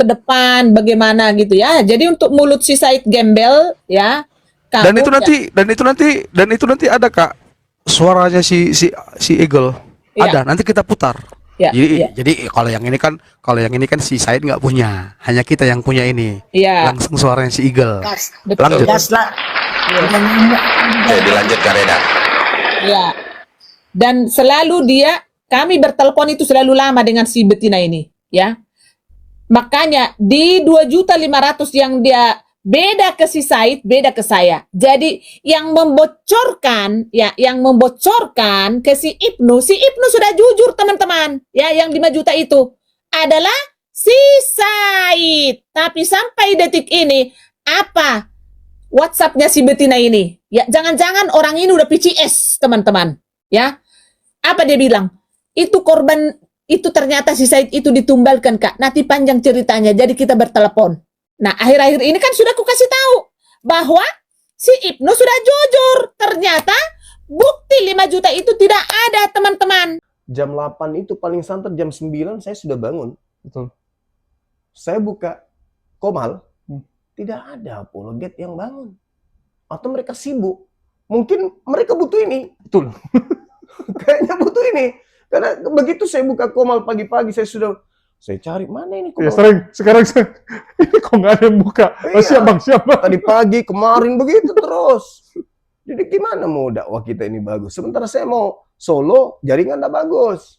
ke depan bagaimana gitu ya. Jadi untuk mulut si Said gembel ya. Dan Kamu itu nanti ada Kak suaranya si Eagle. ya, Ada, nanti kita putar. ya, ya, Jadi kalau yang ini kan si Said nggak punya, hanya kita yang punya ini. ya, Langsung suaranya si Eagle. Gas, betul. Lanjut. gas lah. Yes. Oke, dilanjutkan Reda. Ya. Dan selalu kami bertelepon itu selalu lama dengan si betina ini, ya. Makanya di 2.500.000 yang dia beda ke si Said, beda ke saya. Jadi yang membocorkan ke si Ibnu sudah jujur teman-teman. Ya, yang 5 juta itu adalah si Said. Tapi sampai detik ini apa WhatsApp-nya si betina ini? Ya, jangan-jangan orang ini udah PCS, teman-teman. Ya. Apa dia bilang? Itu korban itu ternyata si Said itu ditumbalkan, Kak. Nanti panjang ceritanya. Jadi kita bertelepon. Nah, akhir-akhir ini kan sudah aku kasih tahu bahwa si Ibnu sudah jujur. Ternyata bukti 5 juta itu tidak ada, teman-teman. Jam 8 itu paling santer jam 9 saya sudah bangun. Betul. Saya buka Komal, tidak ada apologet yang bangun. Atau mereka sibuk. Mungkin mereka butuh ini. Betul. Kayaknya butuh ini. Karena begitu saya buka Komal pagi-pagi, saya cari, mana ini Ya, Komal? sekarang ini kok nggak ada yang buka. Oh, Iya. siap bang. Tadi pagi, kemarin begitu terus. Jadi gimana mau dakwah kita ini bagus? Sementara saya mau solo, jaringan nggak bagus.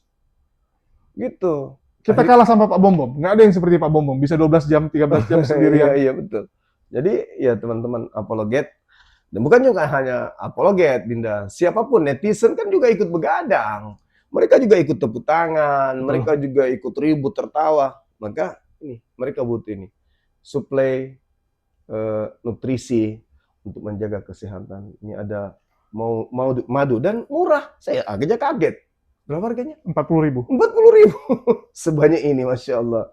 Gitu. Kita kalah sama Pak Bom Bom. Nggak ada yang seperti Pak Bom Bom. Bisa 12 jam, 13 jam sendirian. Iya, betul. Jadi ya teman-teman apologet, dan bukan juga hanya apologet, Dinda. Siapapun, netizen kan juga ikut begadang. Mereka juga ikut tepuk tangan, mereka juga ikut ribut, tertawa. Maka ini, mereka butuh ini. Suplai nutrisi untuk menjaga kesehatan. Ini ada madu dan murah. Saya agak kaget. Berapa harganya? 40.000. 40.000. Sebanyak ini, Masya Allah.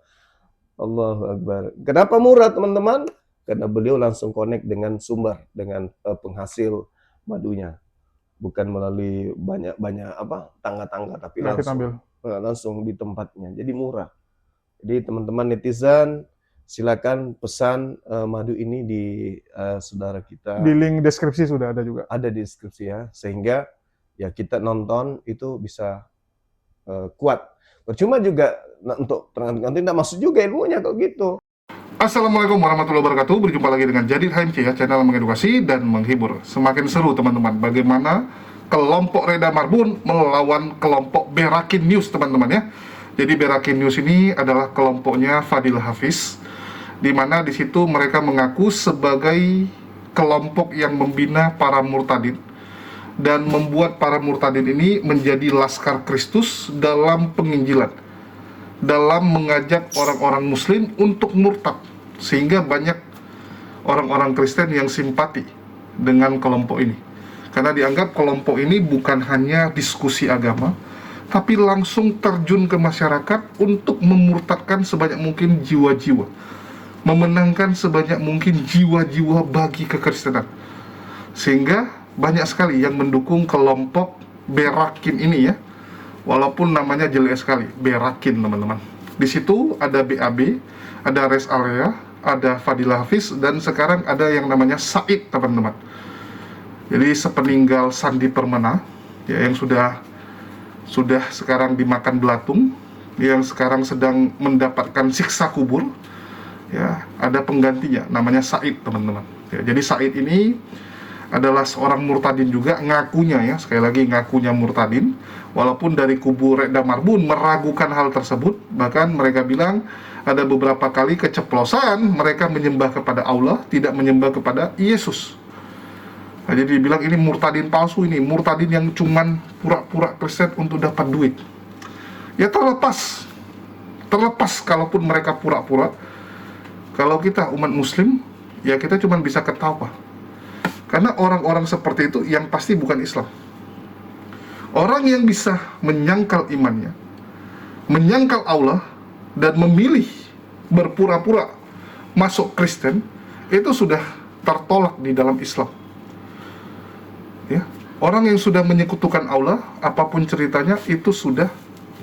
Allahu Akbar. Kenapa murah, teman-teman? Karena beliau langsung connect dengan sumber, dengan penghasil madunya. Bukan melalui banyak tangga-tangga, tapi Nah, kita ambil. langsung di tempatnya. Jadi murah. Jadi teman-teman netizen, silakan pesan madu ini di saudara kita. Di link deskripsi sudah ada juga. Ada di deskripsi ya, sehingga ya kita nonton itu bisa kuat. Percuma juga untuk nanti tidak masuk juga ilmunya kalau gitu. Assalamualaikum warahmatullahi wabarakatuh. Berjumpa lagi dengan Jadid HMC ya, channel mengedukasi dan menghibur. Semakin seru teman-teman, bagaimana kelompok Reda Marbun melawan kelompok Berakin News teman-teman ya. Jadi Berakin News ini adalah kelompoknya Fadil Hafiz, di mana di situ mereka mengaku sebagai kelompok yang membina para murtadin dan membuat para murtadin ini menjadi laskar Kristus dalam penginjilan, dalam mengajak orang-orang muslim untuk murtad, sehingga banyak orang-orang Kristen yang simpati dengan kelompok ini, karena dianggap kelompok ini bukan hanya diskusi agama, tapi langsung terjun ke masyarakat untuk memurtadkan sebanyak mungkin jiwa-jiwa, memenangkan sebanyak mungkin jiwa-jiwa bagi kekristenan, sehingga banyak sekali yang mendukung kelompok Berakin ini ya. Walaupun namanya jelek sekali, Berakin teman-teman. Di situ ada BAB, ada Res Area, ada Fadil Hafiz, dan sekarang ada yang namanya Said teman-teman. Jadi sepeninggal Sandi Permana, ya, yang sudah sekarang dimakan belatung, yang sekarang sedang mendapatkan siksa kubur, ya, ada penggantinya namanya Said teman-teman. Ya, jadi Said ini adalah seorang murtadin juga, ngakunya ya, sekali lagi ngakunya murtadin, walaupun dari kubu Reda Marbun meragukan hal tersebut. Bahkan mereka bilang ada beberapa kali keceplosan mereka menyembah kepada Allah, tidak menyembah kepada Yesus. Nah, jadi dibilang ini murtadin palsu, ini murtadin yang cuman pura-pura Kristen untuk dapat duit. Ya terlepas kalaupun mereka pura-pura, kalau kita umat muslim ya kita cuman bisa ketawa. Karena orang-orang seperti itu yang pasti bukan Islam. Orang yang bisa menyangkal imannya, menyangkal Allah, dan memilih berpura-pura masuk Kristen, itu sudah tertolak di dalam Islam. Ya, orang yang sudah menyekutukan Allah, apapun ceritanya, itu sudah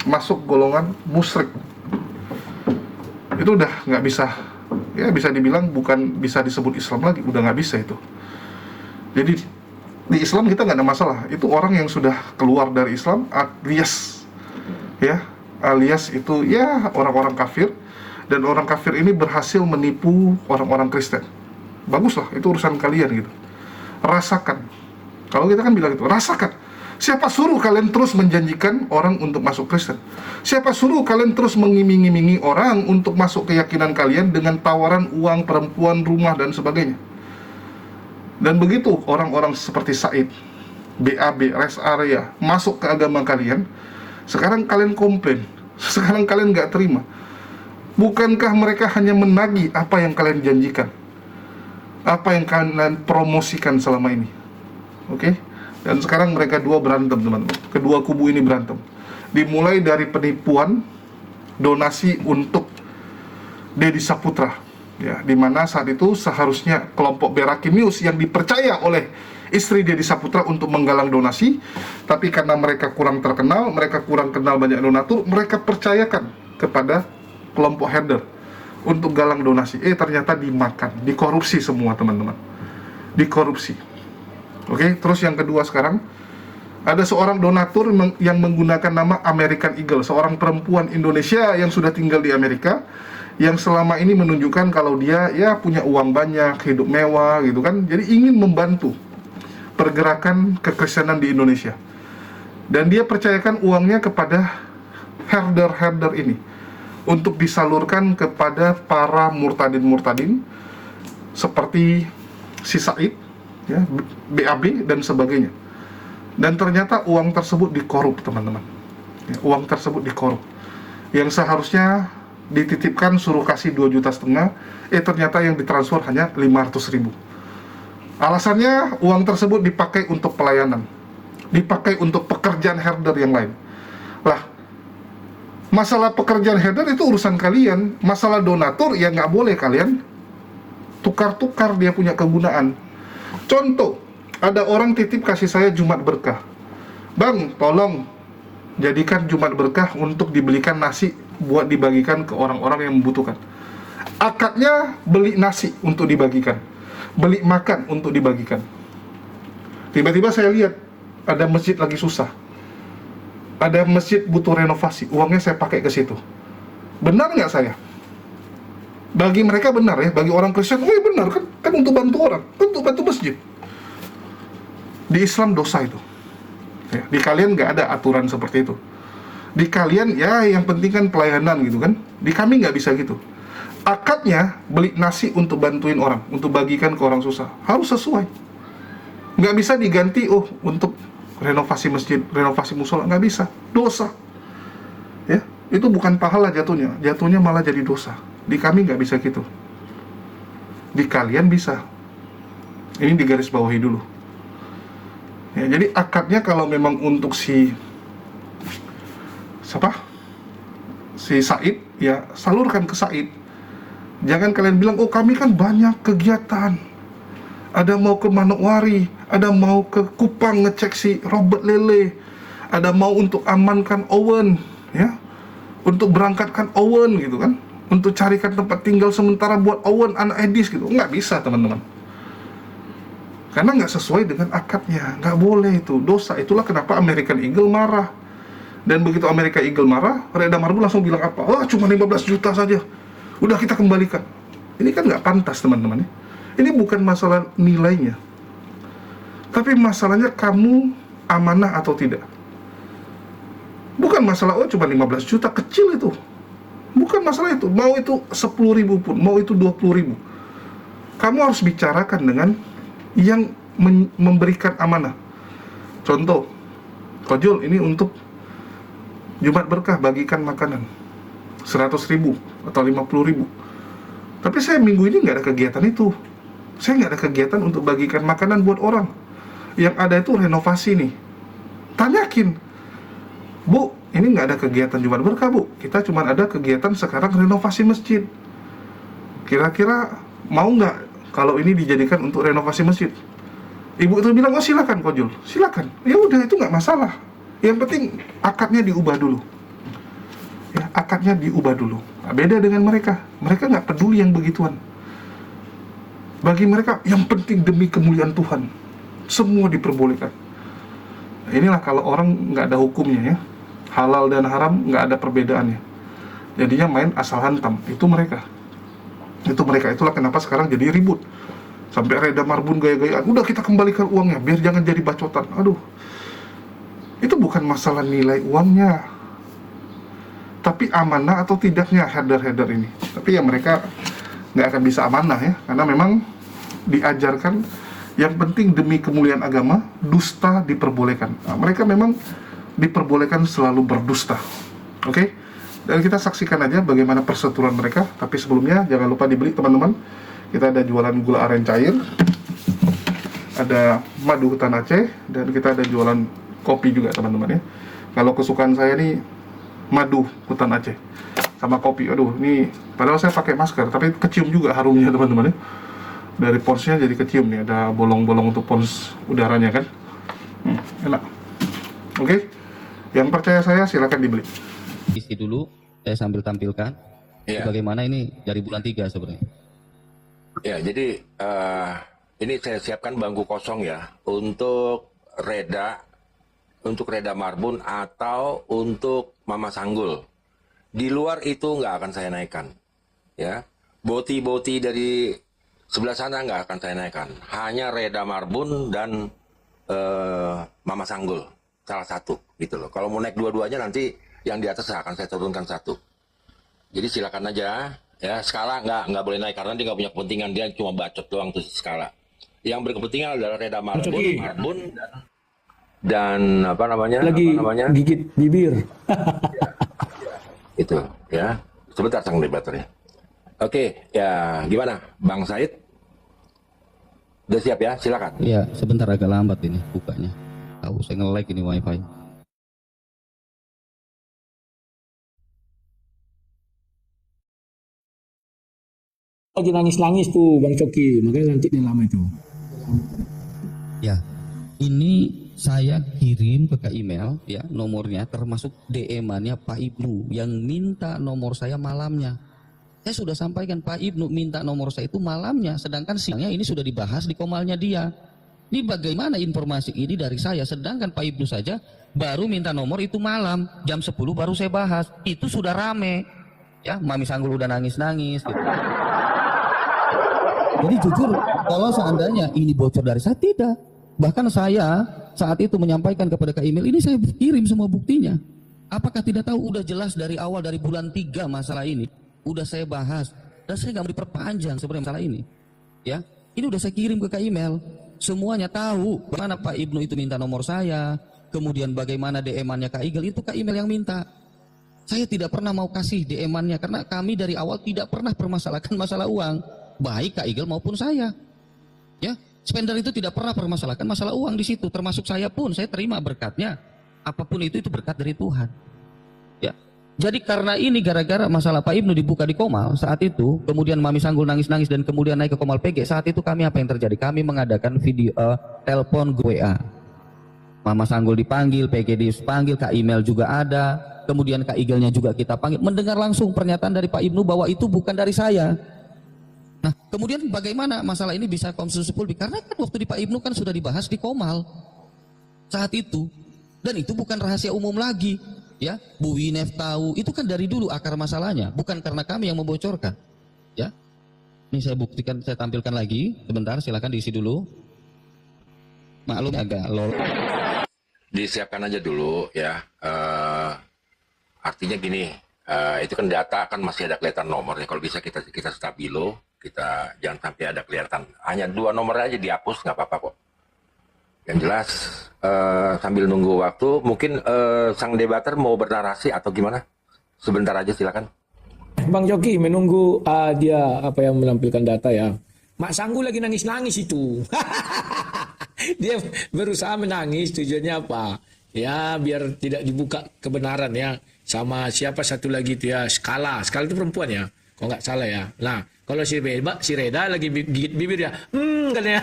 masuk golongan musyrik. Itu udah nggak bisa, ya bisa dibilang bukan bisa disebut Islam lagi, udah nggak bisa itu. Jadi di Islam kita nggak ada masalah. Itu orang yang sudah keluar dari Islam alias itu ya orang-orang kafir, dan orang kafir ini berhasil menipu orang-orang Kristen. Baguslah, itu urusan kalian gitu. Rasakan. Kalau kita kan bilang itu, rasakan. Siapa suruh kalian terus menjanjikan orang untuk masuk Kristen? Siapa suruh kalian terus mengiming-imingi orang untuk masuk keyakinan kalian dengan tawaran uang, perempuan, rumah, dan sebagainya? Dan begitu orang-orang seperti Said, BAB, rest area masuk ke agama kalian, sekarang kalian komplain, sekarang kalian nggak terima. Bukankah mereka hanya menagih apa yang kalian janjikan, apa yang kalian promosikan selama ini? Oke? Dan sekarang mereka dua berantem, teman-teman. Kedua kubu ini berantem. Dimulai dari penipuan donasi untuk Deddy Saputra, ya, dimana saat itu seharusnya kelompok Berakin News yang dipercaya oleh istri Deddy Saputra untuk menggalang donasi, tapi karena mereka kurang terkenal, mereka kurang kenal banyak donatur, mereka percayakan kepada kelompok herder untuk galang donasi. Ternyata dimakan, dikorupsi semua, teman-teman. Dikorupsi. Oke, terus yang kedua sekarang, ada seorang donatur yang menggunakan nama American Eagle, seorang perempuan Indonesia yang sudah tinggal di Amerika, yang selama ini menunjukkan kalau dia ya punya uang banyak, hidup mewah gitu kan, jadi ingin membantu pergerakan kekristenan di Indonesia. Dan dia percayakan uangnya kepada herder-herder ini untuk disalurkan kepada para murtadin-murtadin seperti si Said, ya, BAB dan sebagainya. Dan ternyata uang tersebut dikorup, teman-teman. Ya, uang tersebut dikorup. Yang seharusnya dititipkan suruh kasih 2,5 juta, ternyata yang ditransfer hanya 500.000. Alasannya uang tersebut dipakai untuk pelayanan, dipakai untuk pekerjaan herder yang lain. Lah, masalah pekerjaan herder itu urusan kalian. Masalah donatur ya nggak boleh kalian tukar-tukar dia punya kegunaan. Contoh, ada orang titip kasih saya Jumat Berkah. Bang, tolong jadikan Jumat Berkah untuk dibelikan nasi buat dibagikan ke orang-orang yang membutuhkan. Akadnya beli nasi untuk dibagikan, beli makan untuk dibagikan. Tiba-tiba saya lihat ada masjid lagi susah, ada masjid butuh renovasi, uangnya saya pakai ke situ. Benar nggak saya? Bagi mereka benar ya, bagi orang Kristen, benar kan? Kan untuk bantu orang, kan untuk bantu masjid. Di Islam dosa itu. Ya, di kalian nggak ada aturan seperti itu. Di kalian ya yang penting kan pelayanan gitu kan. Di kami nggak bisa gitu. Akadnya beli nasi untuk bantuin orang, untuk bagikan ke orang susah, harus sesuai. Nggak bisa diganti untuk renovasi masjid, renovasi musola, nggak bisa, dosa. Ya, itu bukan pahala jatuhnya, jatuhnya malah jadi dosa. Di kami nggak bisa gitu. Di kalian bisa. Ini digaris bawahi dulu. Ya, jadi akadnya kalau memang untuk si Said, ya salurkan ke Said. Jangan kalian bilang, kami kan banyak kegiatan. Ada mau ke Manokwari, ada mau ke Kupang ngecek si Robert Lele, ada mau untuk amankan Owen, ya, untuk berangkatkan Owen gitu kan, untuk carikan tempat tinggal sementara buat Owen anak Edis gitu. Nggak bisa, teman-teman, karena nggak sesuai dengan akadnya. Nggak boleh, itu dosa. Itulah kenapa American Eagle marah. Dan begitu American Eagle marah, Reda Marbun langsung bilang apa? Cuma 15 juta saja, udah kita kembalikan. Ini kan nggak pantas, teman-teman. Ini bukan masalah nilainya, tapi masalahnya kamu amanah atau tidak. Bukan masalah cuma 15 juta, kecil itu. Bukan masalah itu. Mau itu 10.000 pun, mau itu 20.000, kamu harus bicarakan dengan yang memberikan amanah. Contoh, Kojul, ini untuk Jumat Berkah, bagikan makanan 100.000 atau 50.000. Tapi saya minggu ini nggak ada kegiatan itu. Saya nggak ada kegiatan untuk bagikan makanan buat orang. Yang ada itu renovasi nih. Tanyakin, Bu, ini nggak ada kegiatan Jumat Berkah, Bu. Kita cuma ada kegiatan sekarang renovasi masjid. Kira-kira mau nggak kalau ini dijadikan untuk renovasi masjid? Ibu itu bilang, silakan Kojul, silakan. Ya udah, itu nggak masalah. Yang penting akadnya diubah dulu. Ya, akadnya diubah dulu. Nah, beda dengan mereka nggak peduli yang begituan. Bagi mereka yang penting demi kemuliaan Tuhan, semua diperbolehkan. Nah, inilah kalau orang nggak ada hukumnya ya, halal dan haram nggak ada perbedaannya, jadinya main asal hantam. Itu mereka, itulah kenapa sekarang jadi ribut. Sampai Reda Marbun gaya-gayaan, udah kita kembalikan uangnya biar jangan jadi bacotan. Aduh, itu bukan masalah nilai uangnya, tapi amanah atau tidaknya header-header ini. Tapi ya mereka nggak akan bisa amanah ya, karena memang diajarkan yang penting demi kemuliaan agama, dusta diperbolehkan. Nah, mereka memang diperbolehkan selalu berdusta. Oke? Dan kita saksikan aja bagaimana perseturuan mereka. Tapi sebelumnya jangan lupa dibeli teman-teman. Kita ada jualan gula aren cair, ada madu hutan Aceh, dan kita ada jualan kopi juga teman-teman ya. Kalau kesukaan saya nih madu hutan Aceh sama kopi. Aduh, ini padahal saya pakai masker tapi kecium juga harumnya teman-teman ya. Dari ponsnya jadi kecium nih, ada bolong-bolong untuk pons udaranya kan. Enak. Oke. Yang percaya saya silakan dibeli. Isi dulu, saya sambil tampilkan Iya. bagaimana ini dari bulan 3 sebenarnya. Ya, jadi ini saya siapkan bangku kosong ya untuk Reda Marbun atau untuk Mama Sanggul. Di luar itu nggak akan saya naikkan, ya. Boti-boti dari sebelah sana nggak akan saya naikkan. Hanya Reda Marbun dan Mama Sanggul, salah satu, gitu loh. Kalau mau naik dua-duanya nanti yang di atas akan saya turunkan satu. Jadi silakan aja. Ya, skala nggak boleh naik karena dia nggak punya kepentingan, dia cuma bacot doang tuh skala. Yang berkepentingan adalah Reda Marbun dan apa namanya? Gigit bibir. Itu ya. Sebentar sang debater ya. Oke, ya gimana, Bang Said? Udah siap ya? Silakan. Iya, sebentar agak lambat ini bukanya. Tahu saya nge-lag ini wifi. Lagi nangis-nangis tuh Bang Coki, makanya nanti dia lama itu. Ya, ini saya kirim ke email ya nomornya, termasuk DM-annya Pak Ibnu yang minta nomor saya malamnya. Saya sudah sampaikan Pak Ibnu minta nomor saya itu malamnya, sedangkan siangnya ini sudah dibahas di komalnya dia. Ini bagaimana informasi ini dari saya, sedangkan Pak Ibnu saja baru minta nomor itu malam, jam 10 baru saya bahas. Itu sudah rame. Ya, Mami Sanggul udah nangis-nangis gitu. Jadi jujur, kalau seandainya ini bocor dari saya, tidak. Bahkan saya saat itu menyampaikan kepada Kak Emil, ini saya kirim semua buktinya. Apakah tidak tahu, udah jelas dari awal, dari bulan 3 masalah ini. Udah saya bahas, dan saya nggak mau diperpanjang sebenarnya masalah ini. Ya, ini udah saya kirim ke Kak Emil. Semuanya tahu bagaimana Pak Ibnu itu minta nomor saya, kemudian bagaimana DM-annya Kak Igel, itu Kak Emil yang minta. Saya tidak pernah mau kasih DM-annya, karena kami dari awal tidak pernah permasalahkan masalah uang. Baik Kak Igel maupun saya, ya, spender itu tidak pernah permasalahkan masalah uang di situ, termasuk saya pun, saya terima berkatnya, apapun itu berkat dari Tuhan, ya. Jadi karena ini gara-gara masalah Pak Ibnu dibuka di Komal saat itu, kemudian Mami Sanggul nangis-nangis dan kemudian naik ke Komal PG, saat itu kami apa yang terjadi? Kami mengadakan video telepon WA, Mama Sanggul dipanggil, PG dipanggil, Kak Email juga ada, kemudian Kak Igelnya juga kita panggil, mendengar langsung pernyataan dari Pak Ibnu bahwa itu bukan dari saya. Nah, kemudian bagaimana masalah ini bisa konsensus publik? Karena kan waktu di Pak Ibnu kan sudah dibahas di Komal saat itu, dan itu bukan rahasia umum lagi, ya. Bu Winef tahu, itu kan dari dulu akar masalahnya, bukan karena kami yang membocorkan, ya. Ini saya buktikan, saya tampilkan lagi, sebentar, silakan diisi dulu. Maklum agak lol. Disiapkan aja dulu ya. Artinya gini, itu kan data kan masih ada kelihatan nomornya. Kalau bisa kita stabilo, kita jangan sampai ada kelihatan. Hanya 2 nomor aja dihapus, nggak apa-apa kok. Yang jelas sambil nunggu waktu, mungkin sang debater mau bernarasi atau gimana? Sebentar aja silakan. Bang Coki menunggu dia apa yang menampilkan data ya. Mak Sanggul lagi nangis-nangis itu. Dia berusaha menangis, tujuannya apa? Ya biar tidak dibuka kebenaran ya. Sama siapa satu lagi itu ya, Skala itu perempuan ya, kalau nggak salah ya. Nah kalau si Reda lagi gigit bibir ya, katanya.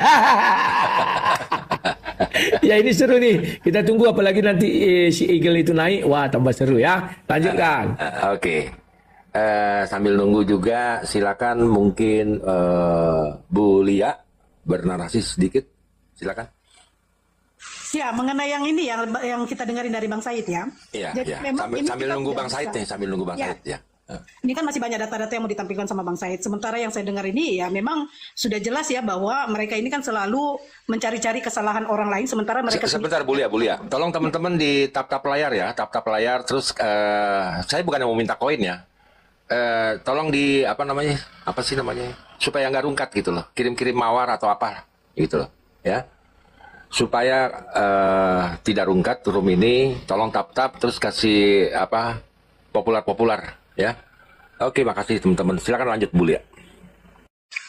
Ya ini seru nih. Kita tunggu apalagi nanti si Eagle itu naik. Wah, tambah seru ya. Lanjutkan. Oke. Sambil nunggu juga, silakan mungkin Bu Lia bernarasi sedikit. Silakan. Ya, mengenai yang ini yang kita dengarin dari Bang Said ya. Iya, Jadi iya. memang ini Sambil kita nunggu tidak Bang Said bisa. nih, sambil nunggu Bang Ya. Said ya. Ini kan masih banyak data-data yang mau ditampilkan sama Bang Said. Sementara yang saya dengar ini ya memang sudah jelas ya bahwa mereka ini kan selalu mencari-cari kesalahan orang lain sementara mereka Sebentar Bu Lia. Tolong teman-teman di tap-tap layar ya, tap-tap layar. Terus saya bukan mau minta koin ya. Tolong di apa sih namanya? Supaya nggak rungkat gitu loh. Kirim-kirim mawar atau apa gitu loh, ya. Supaya tidak rungkat room ini, tolong tap-tap terus kasih populer ya. Oke, makasih teman-teman. Silakan lanjut Bu Lia.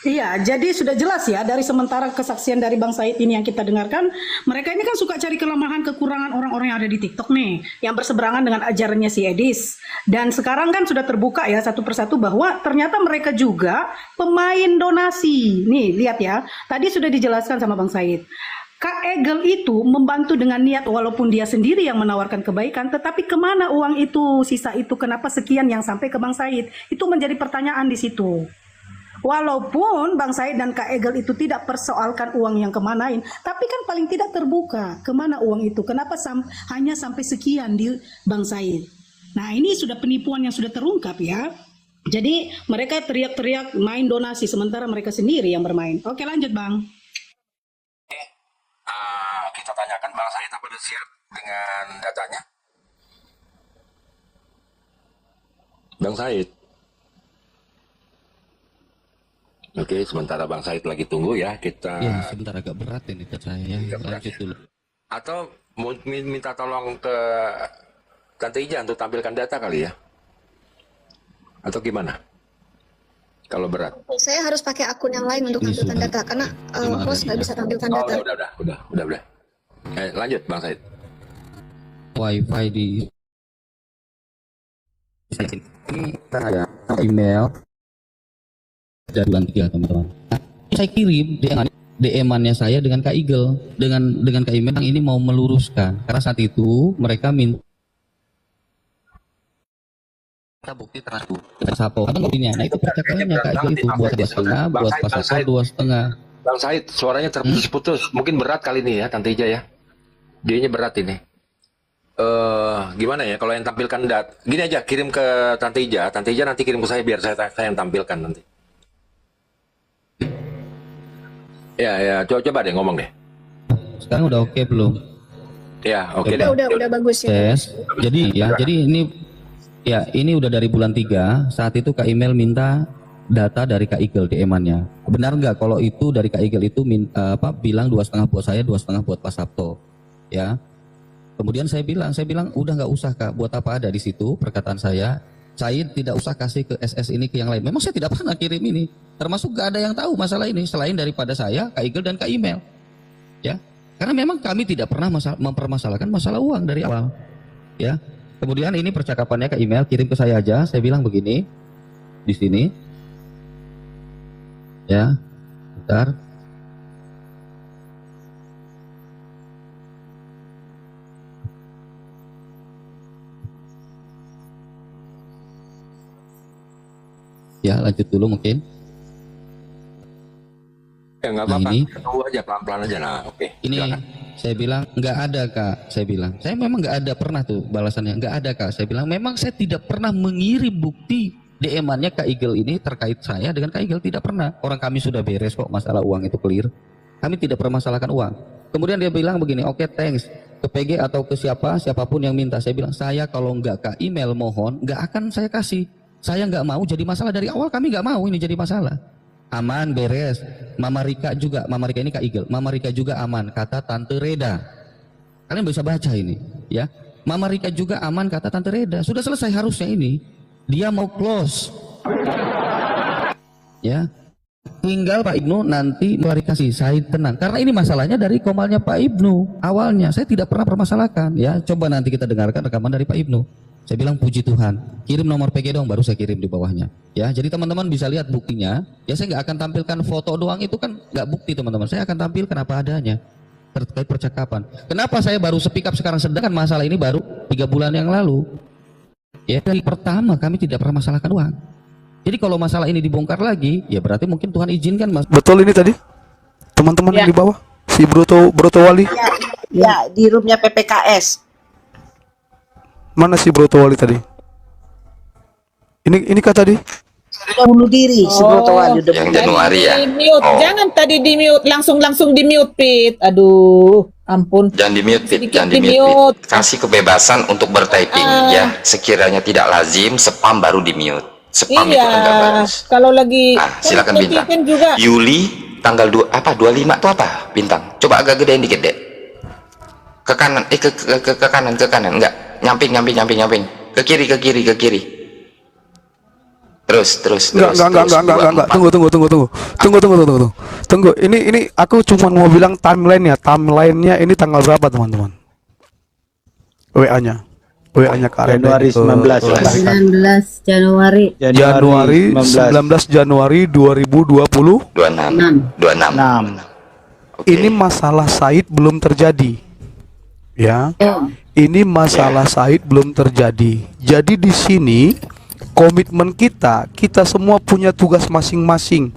Iya, jadi sudah jelas ya dari sementara kesaksian dari Bang Said ini yang kita dengarkan, mereka ini kan suka cari kelemahan kekurangan orang-orang yang ada di TikTok nih, yang berseberangan dengan ajarannya si Edis. Dan sekarang kan sudah terbuka ya satu persatu bahwa ternyata mereka juga pemain donasi. Nih, lihat ya. Tadi sudah dijelaskan sama Bang Said. Kak Egel itu membantu dengan niat walaupun dia sendiri yang menawarkan kebaikan, tetapi kemana uang itu, sisa itu, kenapa sekian yang sampai ke Bang Said? Itu menjadi pertanyaan di situ. Walaupun Bang Said dan Kak Egel itu tidak persoalkan uang yang kemanain, tapi kan paling tidak terbuka kemana uang itu, kenapa hanya sampai sekian di Bang Said. Nah ini sudah penipuan yang sudah terungkap ya. Jadi mereka teriak-teriak main donasi, sementara mereka sendiri yang bermain. Oke lanjut Bang. Kita tanyakan Bang Said apa udah siap dengan datanya? Bang Said. Oke, sementara Bang Said lagi tunggu ya, kita Ya, sebentar agak berat ini buat saya. Lanjut dulu. atau mau minta tolong ke Tante Ija untuk tampilkan data kali ya? Atau gimana? Kalau berat. Saya harus pakai akun yang lain untuk Ini tampilkan sudah. data karena Terima host kasih, nggak ya. bisa tampilkan Oh, data. udah. Lanjut Bang Said. Wifi di ini saya email dari bulan 3 teman-teman. Nah, saya kirim DM-annya saya dengan Kak Igel, dengan Kak Email yang ini mau meluruskan karena saat itu mereka minta bukti transfer Sapo. Apa buktinya? Nah itu percakapannya Kak Igel itu buat 2,5, buat Pasapo 2,5. Bang Said, suaranya terputus-putus. Mungkin berat kali ini ya, Tante Ija ya. Dianya berat ini. Gimana ya kalau yang tampilkan gini aja, kirim ke Tante Ija nanti kirim ke saya biar saya yang tampilkan nanti. Ya, coba deh ngomong deh. Sekarang udah oke belum? Ya, oke deh. Udah bagus ya. Tes. Jadi ini udah dari bulan 3. Saat itu Kak Email minta data dari Kak Igel DM-annya. Benar nggak kalau itu dari Kak Igel itu bilang 2,5 buat saya, 2,5 buat Pak Sabto. Ya. Kemudian saya bilang udah nggak usah Kak, buat apa ada di situ perkataan saya tidak usah kasih ke SS ini ke yang lain. Memang saya tidak pernah kirim ini, termasuk gak ada yang tahu masalah ini selain daripada saya, Kak Igel dan Kak Email. Ya, karena memang kami tidak pernah mempermasalahkan masalah uang dari awal. Ya, kemudian ini percakapannya Kak Email kirim ke saya aja. Saya bilang begini di sini. Ya, bentar. Ya, lanjut dulu mungkin. Ya nggak Nah, apa-apa, ini- tunggu aja pelan-pelan aja. Nah, oke. Ini Silakan. saya bilang nggak ada Kak. Saya memang nggak ada pernah tuh balasannya nggak ada Kak. Saya bilang memang saya tidak pernah mengirim bukti DM-annya Kak Igel ini terkait saya dengan Kak Igel, tidak pernah. Orang kami sudah beres kok masalah uang itu clear. Kami tidak permasalahkan uang. Kemudian dia bilang begini, oke thanks ke PG atau ke siapapun yang minta. Saya bilang saya kalau nggak ke email mohon nggak akan saya kasih. Saya nggak mau jadi masalah dari awal, kami nggak mau ini jadi masalah. Aman, beres. Mama Rika ini Kak Igel. Mama Rika juga aman, kata Tante Reda. Kalian bisa baca ini, ya. Mama Rika juga aman, kata Tante Reda. Sudah selesai harusnya ini. Dia mau close. Ya. Tinggal Pak Ibnu nanti klarifikasi, saya tenang. Karena ini masalahnya dari komalnya Pak Ibnu. Awalnya saya tidak pernah permasalahkan, ya. Coba nanti kita dengarkan rekaman dari Pak Ibnu. Saya bilang puji Tuhan, kirim nomor PG dong, baru saya kirim di bawahnya. Ya, jadi teman-teman bisa lihat buktinya. Ya saya nggak akan tampilkan foto doang, itu kan nggak bukti teman-teman. Saya akan tampilkan apa adanya. terkait percakapan. Kenapa saya baru speak up sekarang, sedangkan masalah ini baru 3 bulan yang lalu? Ya, dari pertama kami tidak pernah masalahkan uang. Jadi kalau masalah ini dibongkar lagi, ya berarti mungkin Tuhan izinkan Mas. Betul ini tadi teman-teman Ya. di bawah si Broto Wali. Ya, di roomnya PPKS. Mana si Broto Wali tadi? Ini kah tadi? Udah bunuh diri si Broto Wali. Yang Januari ya. Di mute. Oh. Jangan tadi di mute, langsung di mute, Pit. Aduh, ampun. Jangan di mute, Fit. Sedikit Jangan di di mute, mute. Fit. Kasih kebebasan untuk bertyping ya. Sekiranya tidak lazim, spam baru di mute. Spam itu kan nggak Iya, bagus. kalau lagi Ah, silakan Bintang. netizen juga. Yuli tanggal 25 tuh apa? Bintang. Coba agak gedein dikit, Dek. Ke kanan, ke kanan, enggak. Nyamping. Ke kiri. Terus. Enggak. Tunggu. Ini aku cuma mau bilang timelinenya ini tanggal berapa teman-teman? WA-nya Kak Reda. Januari 19 Januari. 19 Januari 2020. 26. Ini masalah Said belum terjadi. Ya. Ini masalah Said belum terjadi. Jadi di sini komitmen kita semua punya tugas masing-masing.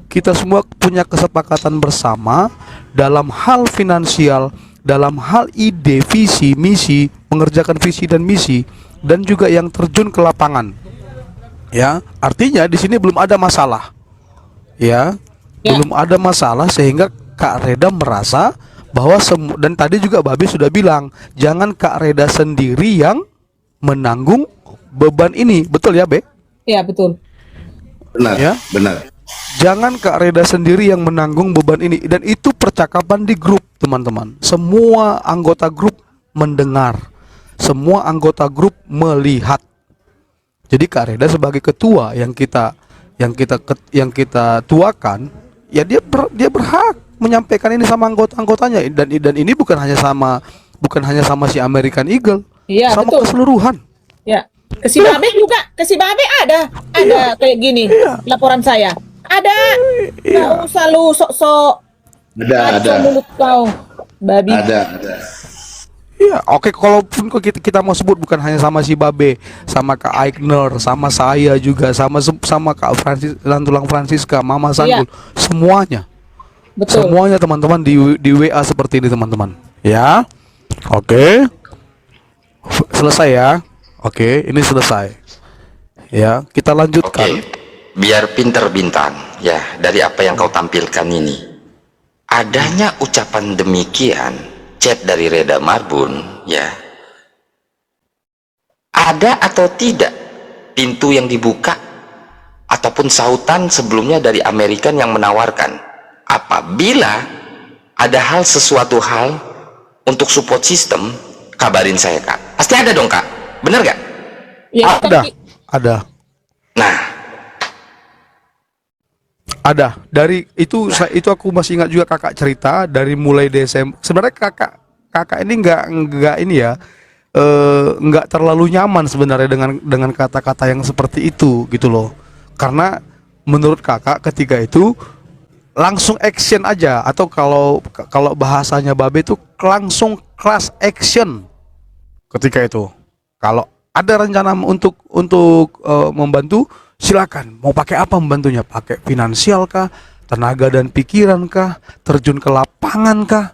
Kita semua punya kesepakatan bersama dalam hal finansial, dalam hal ide, visi, misi, mengerjakan visi dan misi, dan juga yang terjun ke lapangan. Ya, artinya di sini belum ada masalah. Ya. Belum ada masalah sehingga Kak Reda merasa bahwa dan tadi juga Babi sudah bilang, jangan Kak Reda sendiri yang menanggung beban ini. Betul ya, Be? Iya, betul. Benar, Ya? benar. Jangan Kak Reda sendiri yang menanggung beban ini. Dan itu percakapan di grup, teman-teman. Semua anggota grup mendengar. Semua anggota grup melihat. Jadi Kak Reda sebagai ketua yang kita tuakan, ya dia berhak menyampaikan ini sama anggotanya, dan ini bukan hanya sama si American Eagle, Iya, sama betul. keseluruhan. Ya. Ke si Babe juga, ke si Babe ada kayak gini laporan saya. Ada. Nggak usah lu sok-sok Ada. mulut kau, babi. Ada. Iya, oke, kalaupun kita mau sebut bukan hanya sama si Babe, sama Kak Aigner, sama saya juga, sama Kak Francis, Lantulang Francisca, Mama Sanggul, semuanya. Betul. Semuanya teman-teman di WA seperti ini teman-teman. Ya. Oke. Selesai ya. Oke, ini selesai. Ya, kita lanjutkan. Biar pinter Bintang ya, dari apa yang kau tampilkan ini, adanya ucapan demikian, chat dari Reda Marbun ya, ada atau tidak pintu yang dibuka ataupun sautan sebelumnya dari American yang menawarkan, apabila ada sesuatu hal untuk support system, kabarin saya Kak. Pasti ada dong Kak, bener gak? Ya, Ada. Nah, ada. Dari itu aku masih ingat juga kakak cerita dari mulai Desember. Sebenarnya kakak ini nggak ini ya, nggak terlalu nyaman sebenarnya dengan kata-kata yang seperti itu gitu loh. Karena menurut kakak ketika itu langsung action aja, atau kalau bahasanya Babe itu langsung class action ketika itu. Kalau ada rencana untuk membantu, silakan. Mau pakai apa membantunya? Pakai finansial kah? Tenaga dan pikiran kah? Terjun ke lapangan kah?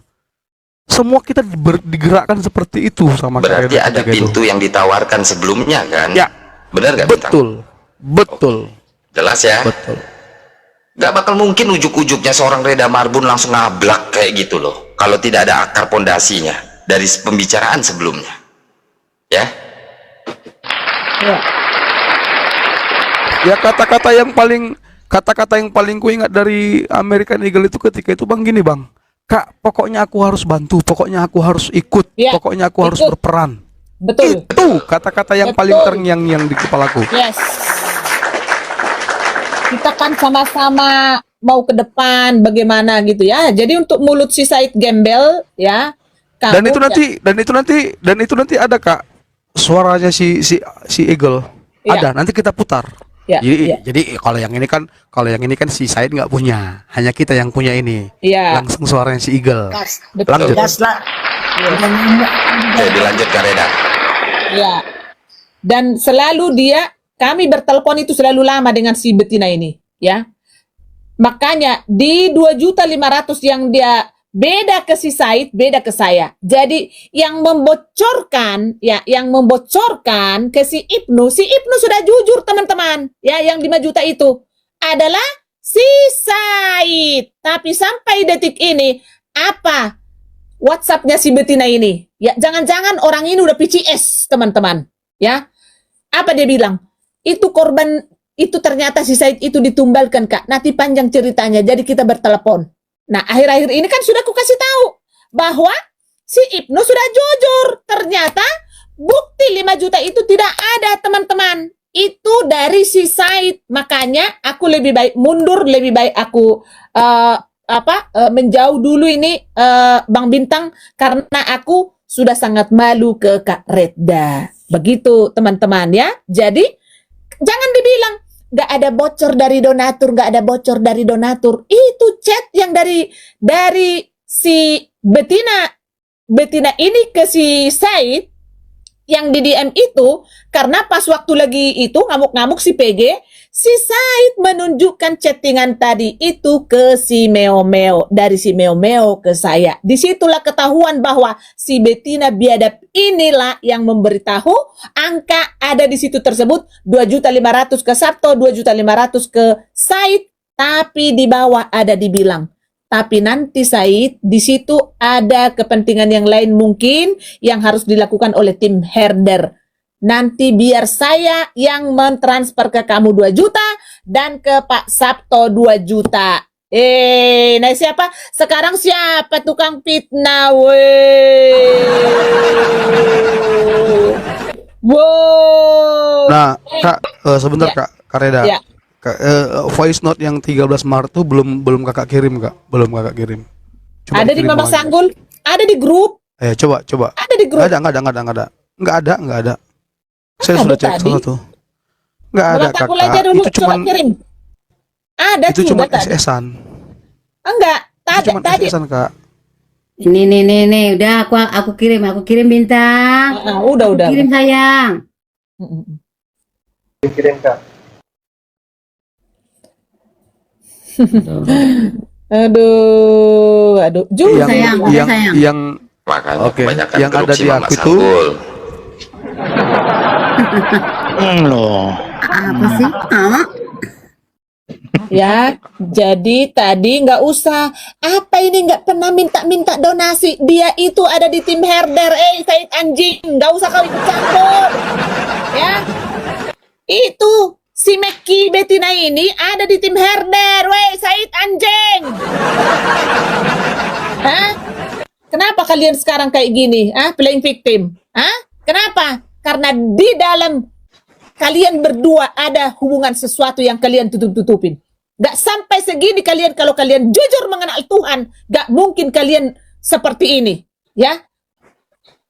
Semua kita digerakkan seperti itu sama berarti ada pintu yang ditawarkan sebelumnya kan? Ya. Benar gak Bintang? Betul. Jelas ya? Betul. Gak bakal mungkin ujuk-ujuknya seorang Reda Marbun langsung ngablak kayak gitu loh, kalau tidak ada akar pondasinya dari pembicaraan sebelumnya. Ya? Ya, kata-kata yang paling ku ingat dari American Eagle itu ketika itu Bang gini Bang, Kak, pokoknya aku harus bantu, pokoknya aku harus ikut, pokoknya aku harus berperan. Betul. Itu kata-kata yang paling terngiang-ngiang di kepalaku. Yes. Kita kan sama-sama mau ke depan bagaimana gitu ya. Jadi untuk mulut si Said gembel ya. Dan itu nanti ada Kak suaranya si Eagle. Iya. Ada, nanti kita putar. Ya, ya. Jadi kalau yang ini kan si Said nggak punya, hanya kita yang punya ini. Iya. Langsung suaranya si Eagle. Gas. Lanjut. Gas lah. Dilanjut Kak Reda. Ya. Dan selalu kami bertelepon itu selalu lama dengan si betina ini, ya. Makanya di 2.500.000 yang dia beda ke si Said, beda ke saya. Jadi yang membocorkan ke si Ibnu sudah jujur teman-teman. Ya, yang 5 juta itu adalah si Said. Tapi sampai detik ini apa WhatsApp-nya si betina ini? Ya, jangan-jangan orang ini udah PCS, teman-teman. Ya. Apa dia bilang? Itu korban itu ternyata si Said itu ditumbalkan, Kak. Nanti panjang ceritanya. Jadi kita bertelepon. Nah, akhir-akhir ini kan sudah aku kasih tahu bahwa si Ibnu sudah jujur. Ternyata bukti 5 juta itu tidak ada, teman-teman. Itu dari si Said. Makanya aku lebih baik mundur, lebih baik aku menjauh dulu ini Bang Bintang, karena aku sudah sangat malu ke Kak Reda. Begitu, teman-teman ya. Jadi jangan dibilang nggak ada bocor dari donatur, nggak ada bocor dari donatur. Itu chat yang dari si betina ini ke si Said yang di DM itu, karena pas waktu lagi itu ngamuk-ngamuk si PG, si Said menunjukkan chattingan tadi itu ke si Meo, dari si Meo ke saya. Disitulah ketahuan bahwa si betina biadab inilah yang memberitahu angka ada di situ tersebut 2.500.000 ke Sabto, 2.500.000 ke Said, tapi di bawah ada dibilang. Tapi nanti Said, di situ ada kepentingan yang lain mungkin yang harus dilakukan oleh tim herder. Nanti biar saya yang mentransfer ke kamu 2 juta dan ke Pak Sabto 2 juta. Nah siapa? Sekarang siapa tukang fitnah, wow. Nah, Kak, sebentar Ya. Kak Reda. Ya. Voice note yang 13 Maret tuh belum Kakak kirim, Kak. Belum Kakak kirim. Ada di dikirim Mama lagi. Sanggul, ada di grup, Coba. ada di grup. Nggak ada. Saya Ada sudah cek tadi. sana tuh. Nggak ada, Mama Sanggul aja Kakak. dulu, Itu coba cuman kirim. Ada itu sudah cuma tadi. SS-an. Enggak, Itu cuma tadi. SS-an, Kak. Nih, udah aku kirim Bintang. Udah. Kirim sayang. Kirim Kak. Aduh. Jujur sayang. Yang Makanya Oke, kebanyakan yang ada korupsi di Mama aku itu Sanggul. Apa sih? ya. Jadi tadi nggak usah. Apa ini nggak pernah minta donasi. Dia itu ada di tim herder. Said anjing, nggak usah kau ikut campur. Ya. Itu si Meki betina ini ada di tim herder. Said anjing. Hah? Kenapa kalian sekarang kayak gini? Playing victim? Kenapa? Karena di dalam kalian berdua ada hubungan sesuatu yang kalian tutup-tutupin. Gak sampai segini kalian, kalau kalian jujur mengenal Tuhan, gak mungkin kalian seperti ini. Ya,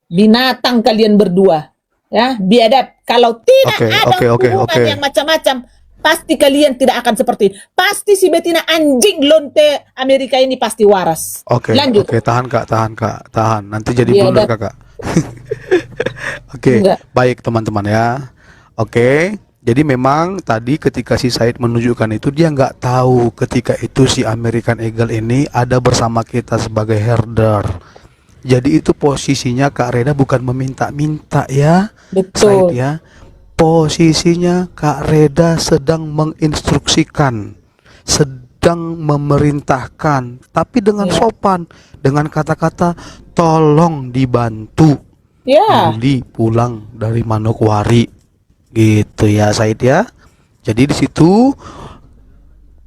binatang kalian berdua. Ya, biadab. Kalau tidak ada hubungan yang macam-macam, pasti kalian tidak akan seperti ini. Pasti si betina anjing lonte Amerika ini pasti waras. Lanjut. tahan Kak. Nanti jadi Biadab. blunder Kakak. Enggak. Baik teman-teman ya. Jadi memang tadi ketika si Said menunjukkan itu, dia nggak tahu ketika itu si American Eagle ini ada bersama kita sebagai herder. Jadi itu posisinya Kak Reda bukan meminta-minta ya. Betul. Said ya. Posisinya Kak Reda sedang menginstruksikan, sedang memerintahkan, tapi dengan sopan, dengan kata-kata tolong dibantu. Ya. Yuli pulang dari Manokwari, gitu ya Said ya. Jadi di situ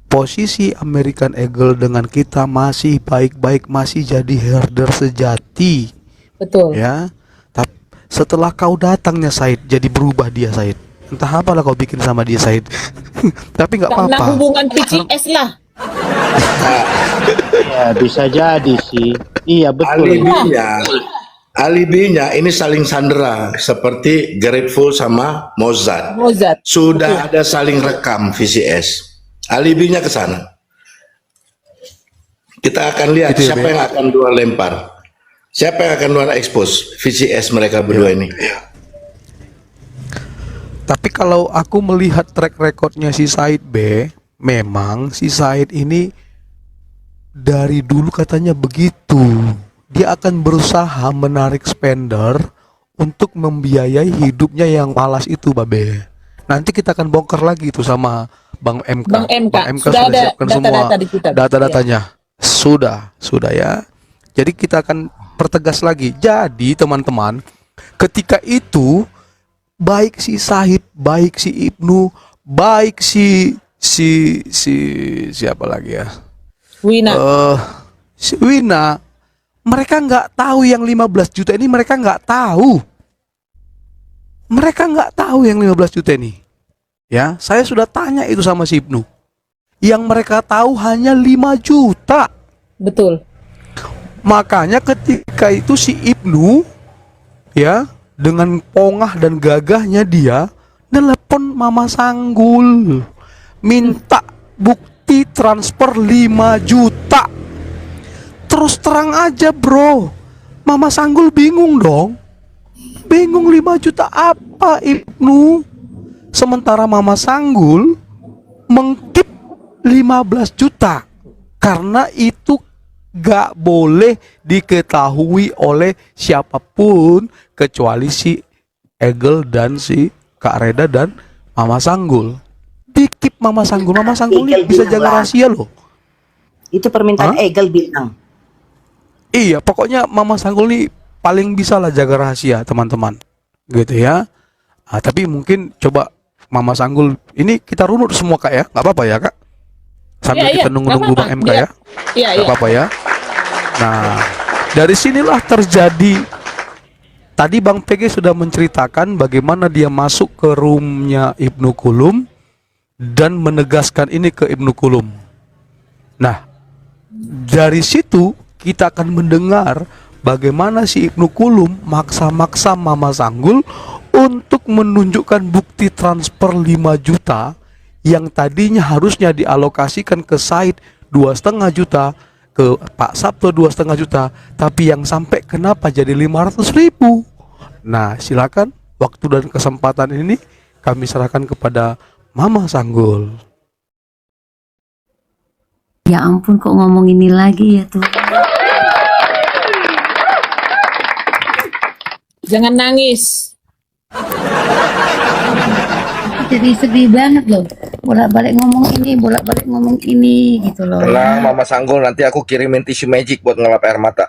posisi American Eagle dengan kita masih baik-baik, masih jadi herder sejati. Betul. Ya. Setelah kau datangnya Said, jadi berubah dia Said. Entah apalah kau bikin sama dia Said. Tapi nggak Karena apa-apa. hubungan PCS lah. Ya bisa jadi sih. Iya betul. Alibinya Alibinya ini saling sandera seperti Grateful sama Mozart. Mozart. Sudah ada saling rekam VCS. Alibinya ke sana. Kita akan lihat Gitu ya, siapa Be? yang akan dua lempar. Siapa yang akan dua expose VCS mereka berdua ini. Tapi kalau aku melihat track recordnya si Said B, memang si Said ini dari dulu katanya begitu. Dia akan berusaha menarik spender untuk membiayai hidupnya yang malas itu, Babe. Nanti kita akan bongkar lagi itu sama Bang MK. Bang MK, Bang MK sudah sudah ada siapkan semua data-data di kita. data-datanya. Sudah ya. Jadi kita akan pertegas lagi. Jadi teman-teman, ketika itu baik si Sahid, baik si Ibnu, baik si siapa lagi ya? Wina. Si Wina, mereka nggak tahu yang 15 juta ini, mereka nggak tahu. Mereka nggak tahu yang 15 juta ini. Ya, saya sudah tanya itu sama si Ibnu. Yang mereka tahu hanya 5 juta. Betul. Makanya ketika itu si Ibnu ya dengan pongah dan gagahnya dia nelpon Mama Sanggul minta bukti transfer 5 juta. Terus terang aja bro, Mama Sanggul bingung dong. Bingung 5 juta apa Ibnu? Sementara Mama Sanggul mengkip 15 juta karena itu gak boleh diketahui oleh siapapun kecuali si Egel dan si Kak Reda dan Mama Sanggul. Dikip Mama Sanggul ini bisa jaga rahasia loh. Itu permintaan Egel bilang. Iya, pokoknya Mama Sanggul nih paling bisa lah jaga rahasia teman-teman, gitu ya. Tapi mungkin coba Mama Sanggul ini kita runut semua Kak ya, nggak apa-apa ya Kak? Sambil kita nunggu-nunggu Bang MK ya. Iya, Nggak apa-apa ya. Nah, dari sinilah terjadi. Tadi Bang PG sudah menceritakan bagaimana dia masuk ke roomnya Ibnu Kulum dan menegaskan ini ke Ibnu Kulum. Nah, dari situ kita akan mendengar bagaimana si Ibnu Kulum maksa-maksa Mama Sanggul untuk menunjukkan bukti transfer 5 juta yang tadinya harusnya dialokasikan ke Said 2,5 juta, ke Pak Sabto 2,5 juta, tapi yang sampai kenapa jadi 500.000? Nah, silakan waktu dan kesempatan ini kami serahkan kepada Mama Sanggul. Ya ampun, kok ngomong ini lagi ya tuh. Jangan nangis. Jadi sedih banget loh. Bolak-balik ngomong ini gitu loh. Tenang Mama Sanggul, nanti aku kirimin tisu magic buat ngelap air mata.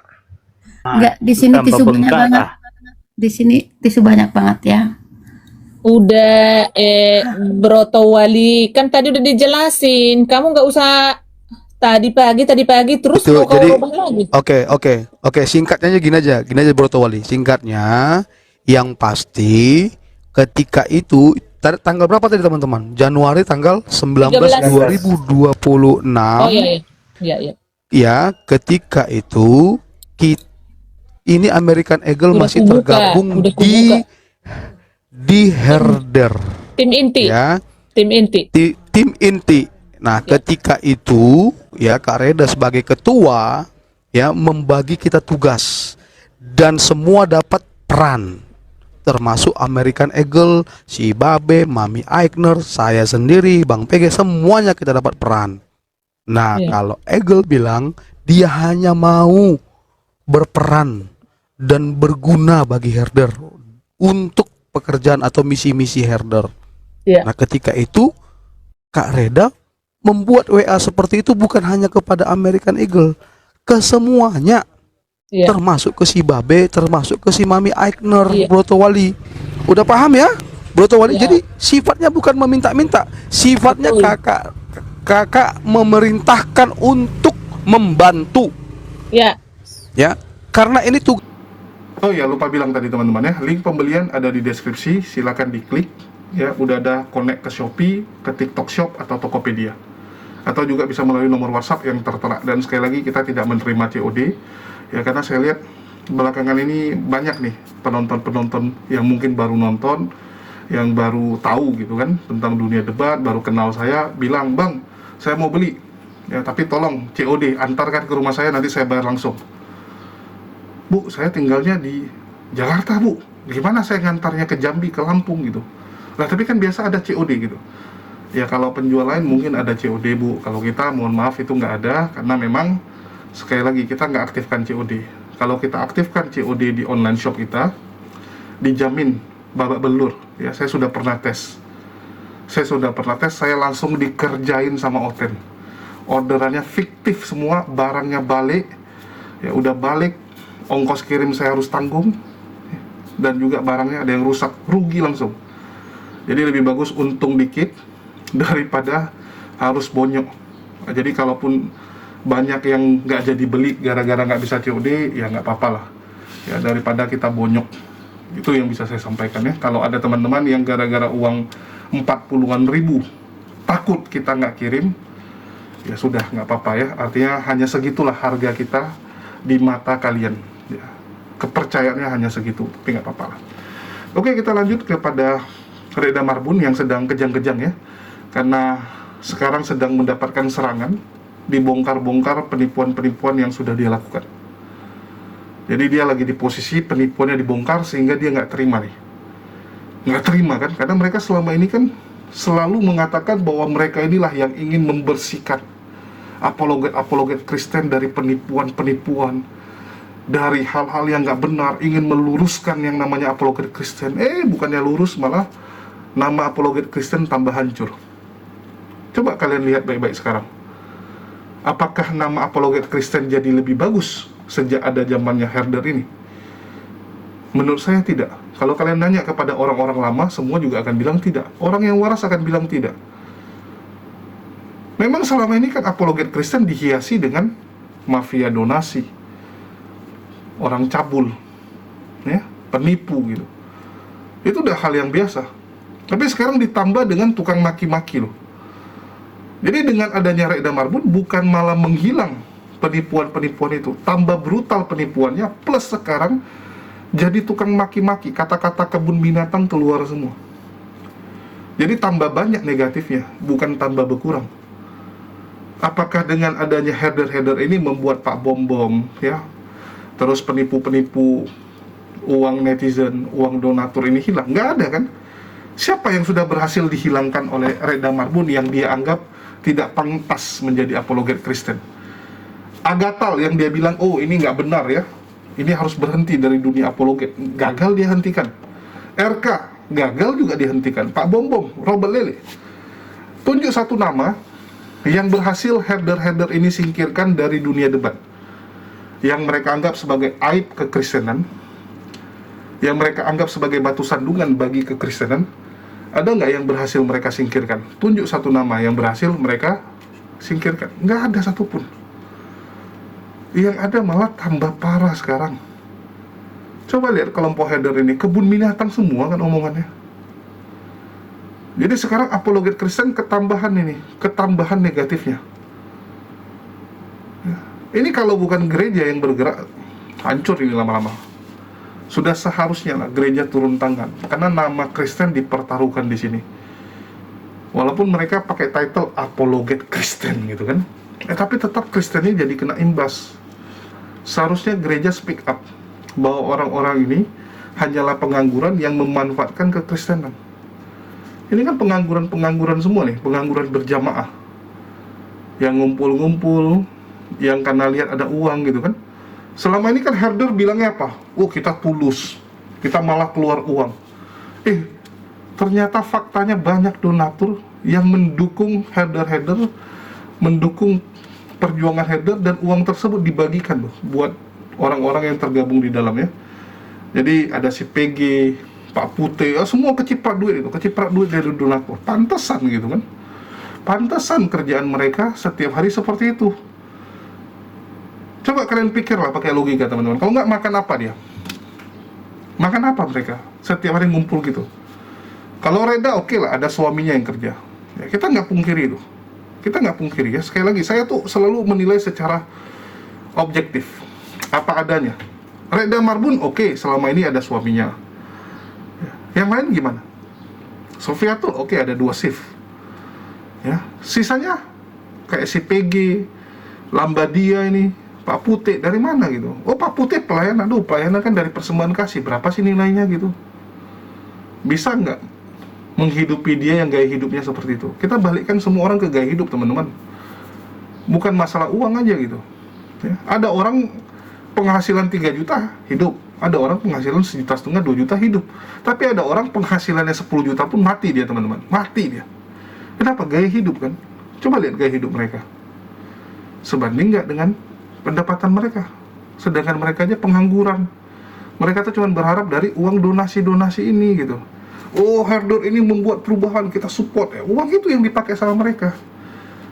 Enggak, di sini tisu banyak banget. Di sini tisu banyak banget ya. Udah Broto Wali, kan tadi udah dijelasin. Kamu nggak usah tadi pagi terus Betul, mau kau jadi rubah lagi. Oke, singkatnya gini aja Bro Towali. Singkatnya, yang pasti ketika itu tanggal berapa tadi teman-teman? Januari tanggal 19 2026. Oh iya. Ya, ketika itu ini American Eagle Udah masih kubuka, tergabung udah kubuka. di herder. Tim inti. Ya. Tim inti. Tim inti. Nah, ketika itu ya Kak Reda sebagai ketua ya membagi kita tugas dan semua dapat peran, termasuk American Eagle, si Babe, Mami Aikner, saya sendiri, Bang PG, semuanya kita dapat peran. Nah, kalau Eagle bilang dia hanya mau berperan dan berguna bagi herder untuk pekerjaan atau misi-misi herder. Nah, ketika itu Kak Reda membuat WA seperti itu bukan hanya kepada American Eagle, ke semuanya, termasuk ke si Babe, termasuk ke si Mami Aikner, Bro Towali. Udah paham ya, Bro Towali? Jadi sifatnya bukan meminta-minta, sifatnya kakak memerintahkan untuk membantu. Ya, karena ini tuh. Oh ya, lupa bilang tadi teman-teman ya, link pembelian ada di deskripsi, silakan diklik. Ya, udah ada connect ke Shopee, ke TikTok Shop atau Tokopedia. Atau juga bisa melalui nomor WhatsApp yang tertera. Dan sekali lagi kita tidak menerima COD ya, karena saya lihat belakangan ini banyak nih penonton-penonton yang mungkin baru nonton, yang baru tahu gitu kan tentang dunia debat, baru kenal saya, bilang, "Bang, saya mau beli. Ya, tapi tolong COD, antarkan ke rumah saya, nanti saya bayar langsung." "Bu, saya tinggalnya di Jakarta, Bu. Gimana saya ngantarnya ke Jambi, ke Lampung gitu?" Lah, tapi kan biasa ada COD gitu. Ya, kalau penjual lain mungkin ada COD, Bu. Kalau kita, mohon maaf, itu nggak ada, karena memang sekali lagi kita nggak aktifkan COD. Kalau kita aktifkan COD di online shop kita, dijamin babak belur. Ya, saya sudah pernah tes. Saya langsung dikerjain sama Oten. Orderannya fiktif semua, barangnya balik. Ya, udah balik, ongkos kirim saya harus tanggung. Dan juga barangnya ada yang rusak, rugi langsung. Jadi lebih bagus untung dikit daripada harus bonyok. Jadi kalaupun banyak yang nggak jadi beli gara-gara nggak bisa COD, ya nggak apa-apa lah. Ya, daripada kita bonyok. Itu yang bisa saya sampaikan ya. Kalau ada teman-teman yang gara-gara uang 40-an ribu takut kita nggak kirim, ya sudah, nggak apa-apa ya. Artinya hanya segitulah harga kita di mata kalian ya. Kepercayaannya hanya segitu, tapi nggak apa-apa lah. Oke, kita lanjut kepada Reda Marbun yang sedang kejang-kejang ya, karena sekarang sedang mendapatkan serangan, dibongkar-bongkar penipuan-penipuan yang sudah dia lakukan. Jadi dia lagi di posisi penipuannya dibongkar, sehingga dia nggak terima nih. Nggak terima kan, karena mereka selama ini kan selalu mengatakan bahwa mereka inilah yang ingin membersihkan apologet-apologet Kristen dari penipuan-penipuan, dari hal-hal yang nggak benar, ingin meluruskan yang namanya apologet Kristen. Bukannya lurus, malah nama apologet Kristen tambah hancur. Coba kalian lihat baik-baik sekarang. Apakah nama apologet Kristen jadi lebih bagus sejak ada zamannya Herder ini? Menurut saya tidak. Kalau kalian nanya kepada orang-orang lama, semua juga akan bilang tidak. Orang yang waras akan bilang tidak. Memang selama ini kan apologet Kristen dihiasi dengan mafia donasi, orang cabul, ya, penipu gitu. Itu udah hal yang biasa. Tapi sekarang ditambah dengan tukang maki-maki loh. Jadi dengan adanya Reda Marbun bukan malah menghilang penipuan-penipuan itu, tambah brutal penipuannya, plus sekarang jadi tukang maki-maki, kata-kata kebun binatang keluar semua. Jadi tambah banyak negatifnya, bukan tambah berkurang. Apakah dengan adanya header-header ini membuat Pak Bom-Bom ya, terus penipu-penipu uang netizen, uang donatur ini hilang? Nggak ada kan? Siapa yang sudah berhasil dihilangkan oleh Reda Marbun yang dia anggap tidak pantas menjadi apologet Kristen? Agatal yang dia bilang, oh ini nggak benar ya, ini harus berhenti dari dunia apologet, gagal dia hentikan. RK gagal juga dihentikan. Pak Bom-Bom, Robert Lele, tunjuk satu nama yang berhasil header-header ini singkirkan dari dunia debat, yang mereka anggap sebagai aib kekristenan, yang mereka anggap sebagai batu sandungan bagi kekristenan. Ada nggak yang berhasil mereka singkirkan? Tunjuk satu nama yang berhasil mereka singkirkan. Nggak ada satupun. Yang ada malah tambah parah sekarang. Coba lihat kelompok header ini, kebun binatang semua kan omongannya. Jadi sekarang apologet Kristen ketambahan ini, ketambahan negatifnya. Ini kalau bukan gereja yang bergerak, hancur ini lama-lama. Sudah seharusnya lah gereja turun tangan, karena nama Kristen dipertaruhkan di sini. Walaupun mereka pakai title apologet Kristen gitu kan, tapi tetap Kristennya jadi kena imbas. Seharusnya gereja speak up bahwa orang-orang ini hanyalah pengangguran yang memanfaatkan kekristenan. Ini kan pengangguran semua nih, pengangguran berjamaah, yang ngumpul-ngumpul, yang karena lihat ada uang gitu kan. Selama ini kan herder bilangnya apa? Oh kita tulus, kita malah keluar uang. Ternyata faktanya banyak donatur yang mendukung herder-herder, mendukung perjuangan herder, dan uang tersebut dibagikan loh buat orang-orang yang tergabung di dalamnya. Jadi ada si PG, Pak Pute, semua keciprat duit itu, keciprat duit dari donatur. Pantesan gitu kan. Pantesan kerjaan mereka setiap hari seperti itu. Coba kalian pikirlah pakai logika teman-teman. Kalau nggak makan apa dia? Makan apa mereka? Setiap hari ngumpul gitu. Kalau Reda oke lah, ada suaminya yang kerja. Ya, kita nggak pungkiri itu. Kita nggak pungkiri ya. Sekali lagi, saya tuh selalu menilai secara objektif. Apa adanya. Reda Marbun oke, selama ini ada suaminya. Yang lain gimana? Sofiatul oke, ada 2 shift. Ya, sisanya kayak si PG, Lambadia ini, Pak Putih dari mana gitu? Oh, Pak Putih pelayanan, pelayanan kan dari persembahan kasih, berapa sih nilainya gitu? Bisa nggak menghidupi dia yang gaya hidupnya seperti itu? Kita balikkan semua orang ke gaya hidup, teman-teman. Bukan masalah uang aja gitu. Ya, ada orang penghasilan 3 juta hidup, ada orang penghasilan 1,5 juta, 2 juta hidup. Tapi ada orang penghasilannya 10 juta pun mati dia, teman-teman. Mati dia. Kenapa? Gaya hidup kan? Coba lihat gaya hidup mereka. Sebanding nggak dengan pendapatan mereka. Sedangkan mereka aja pengangguran. Mereka tuh cuma berharap dari uang donasi-donasi ini gitu. Oh, Herder ini membuat perubahan, kita support ya. Uang itu yang dipakai sama mereka.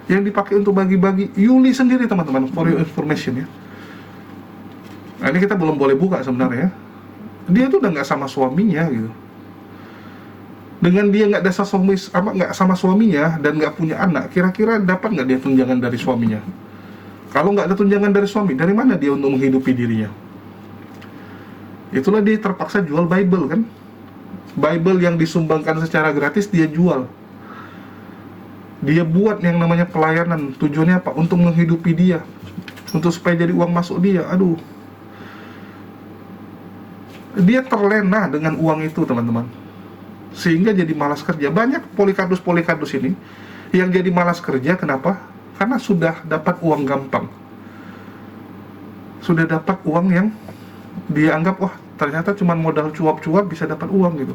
Yang dipakai untuk bagi-bagi. Yuli sendiri, teman-teman, for your information ya. Nah, ini kita belum boleh buka sebenarnya. Dia tuh udah nggak sama suaminya gitu. Dengan dia nggak sama suaminya dan nggak punya anak, kira-kira dapat nggak dia tunjangan dari suaminya? Kalau nggak ada tunjangan dari suami, dari mana dia untuk menghidupi dirinya? Itulah dia terpaksa jual Bible kan? Bible yang disumbangkan secara gratis dia jual. Dia buat yang namanya pelayanan. Tujuannya apa? Untuk menghidupi dia, untuk supaya jadi uang masuk dia. Aduh, dia terlena dengan uang itu, teman-teman, sehingga jadi malas kerja. Banyak polikardus ini yang jadi malas kerja. Kenapa? Karena sudah dapat uang gampang, sudah dapat uang yang dia anggap, wah ternyata cuma modal cuap-cuap bisa dapat uang gitu.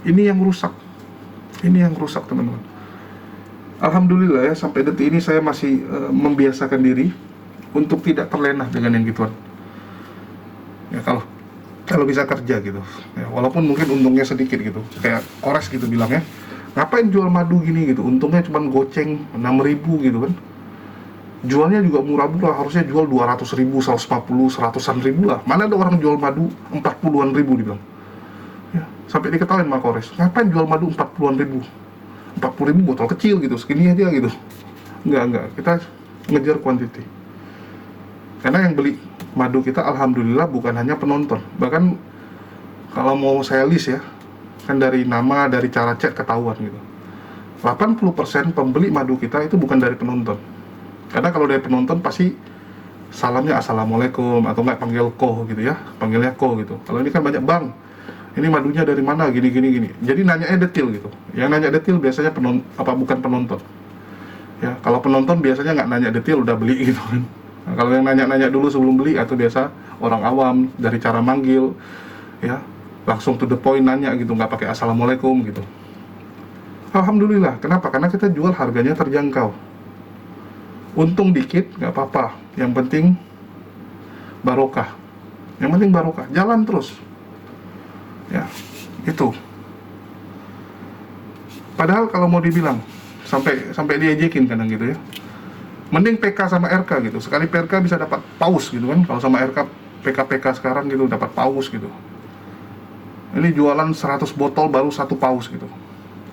Ini yang rusak, teman-teman. Alhamdulillah ya, sampai detik ini saya masih membiasakan diri untuk tidak terlena dengan yang gituan. Ya, kalau bisa kerja gitu ya, walaupun mungkin untungnya sedikit gitu, kayak Kores gitu bilang ya, ngapain jual madu gini gitu, untungnya cuma goceng 6.000 gitu kan. Jualnya juga murah-murah, harusnya jual 200.000, 150, 100-an ribu lah. Mana ada orang jual madu 40-an ribu dibilang ya, sampai diketawain sama Kores, ngapain jual madu 40-an ribu, 40.000 botol kecil gitu, segini aja gitu. Enggak, kita ngejar quantity. Karena yang beli madu kita alhamdulillah bukan hanya penonton. Bahkan kalau mau saya list ya, kan dari nama, dari cara chat ketahuan gitu. 80% pembeli madu kita itu bukan dari penonton. Karena kalau dari penonton pasti salamnya assalamualaikum atau nggak panggil ko gitu ya, panggilnya ko gitu. Kalau ini kan banyak, bang, ini madunya dari mana, gini. Jadi nanyanya detail gitu. Yang nanya detail biasanya bukan penonton. Ya, kalau penonton biasanya nggak nanya detail udah beli gitu kan. Nah, kalau yang nanya-nanya dulu sebelum beli, atau biasa orang awam dari cara manggil ya, langsung to the point nanya gitu, nggak pakai assalamualaikum gitu. Alhamdulillah. Kenapa? Karena kita jual harganya terjangkau. Untung dikit nggak apa-apa, yang penting barokah. Jalan terus ya, itu. Padahal kalau mau dibilang sampai diejekin kadang gitu ya, mending PK sama RK gitu. Sekali PK bisa dapat paus gitu kan. Kalau sama RK, PK sekarang gitu dapat paus gitu. Ini jualan 100 botol baru 1 paus gitu.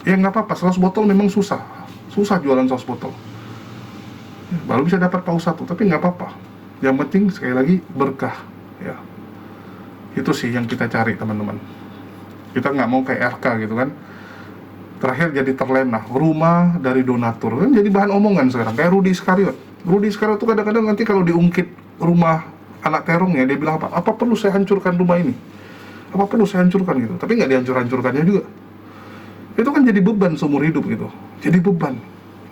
Ya nggak apa-apa, 100 botol memang susah jualan 100 botol. Baru bisa dapat paus 1, tapi nggak apa-apa. Yang penting sekali lagi berkah ya. Itu sih yang kita cari, teman-teman. Kita nggak mau kayak RK gitu kan. Terakhir jadi terlena, rumah dari donatur kan jadi bahan omongan sekarang. Kayak Rudy Iskariot tuh kadang-kadang nanti kalau diungkit rumah anak terongnya, dia bilang apa perlu saya hancurkan rumah ini, apa perlu saya hancurkan gitu. Tapi nggak dihancur-hancurkannya juga. Itu kan jadi beban seumur hidup gitu, jadi beban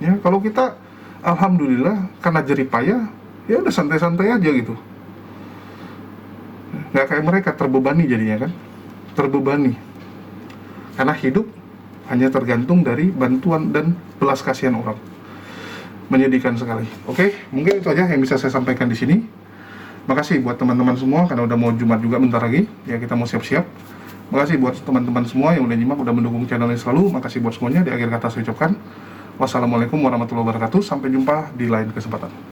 ya. Kalau kita alhamdulillah karena jeripaya ya udah santai-santai aja gitu, nggak kayak mereka terbebani jadinya kan, terbebani karena hidup hanya tergantung dari bantuan dan belas kasihan orang. Menyedihkan sekali. Oke, mungkin itu aja yang bisa saya sampaikan di sini. Makasih buat teman-teman semua, karena udah mau Jumat juga bentar lagi ya, kita mau siap-siap. Makasih buat teman-teman semua yang udah nyimak, udah mendukung channel ini selalu. Makasih buat semuanya. Di akhir kata saya ucapkan wassalamualaikum warahmatullahi wabarakatuh. Sampai jumpa di lain kesempatan.